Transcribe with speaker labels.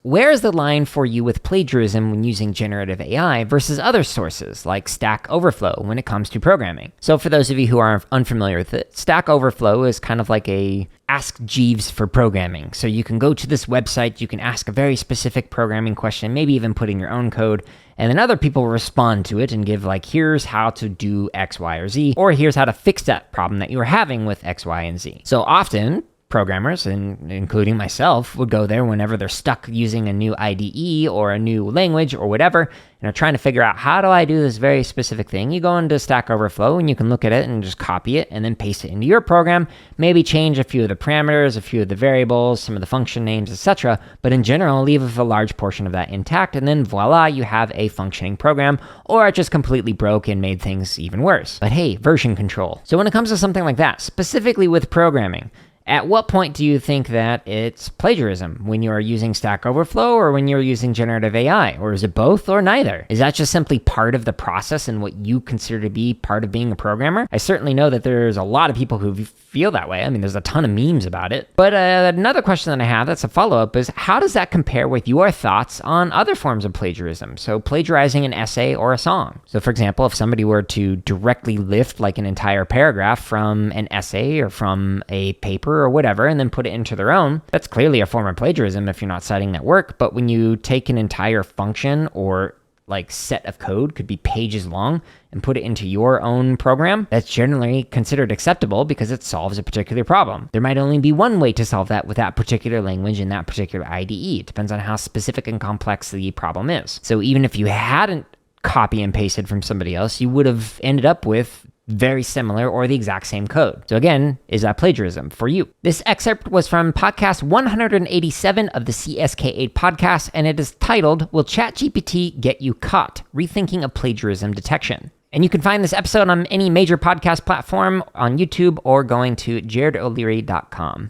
Speaker 1: Where is the line for you with plagiarism when using generative AI versus other sources like Stack Overflow when it comes to programming? So for those of you who are unfamiliar with it, Stack Overflow is kind of like a Ask Jeeves for programming. So you can go to this website, you can ask a very specific programming question, maybe even put in your own code, and then other people respond to it and give like, here's how to do X, Y, or Z, or here's how to fix that problem that you are having with X, Y, and Z. So often, programmers, and including myself, would go there whenever they're stuck using a new IDE or a new language or whatever, and are trying to figure out, how do I do this very specific thing? You go into Stack Overflow and you can look at it and just copy it and then paste it into your program, maybe change a few of the parameters, a few of the variables, some of the function names, etc. But in general, leave a large portion of that intact, and then voila, you have a functioning program, or it just completely broke and made things even worse. But hey, version control. So when it comes to something like that, specifically with programming, at what point do you think that it's plagiarism? When you are using Stack Overflow or when you're using generative AI? Or is it both or neither? Is that just simply part of the process and what you consider to be part of being a programmer? I certainly know that there's a lot of people who feel that way. I mean, there's a ton of memes about it. But another question that I have that's a follow-up is, how does that compare with your thoughts on other forms of plagiarism? So plagiarizing an essay or a song. So for example, if somebody were to directly lift like an entire paragraph from an essay or from a paper or whatever, and then put it into their own, that's clearly a form of plagiarism if you're not citing that work. But when you take an entire function or like set of code, could be pages long, and put it into your own program, that's generally considered acceptable because it solves a particular problem. There might only be one way to solve that with that particular language in that particular IDE. It depends on how specific and complex the problem is. So even if you hadn't copy and pasted from somebody else, you would have ended up with very similar or the exact same code. So again, is that plagiarism for you? This excerpt was from podcast 187 of the CSK8 podcast, and it is titled, Will ChatGPT Get You Caught? Rethinking of Plagiarism Detection. And you can find this episode on any major podcast platform, on YouTube, or going to jaredoleary.com.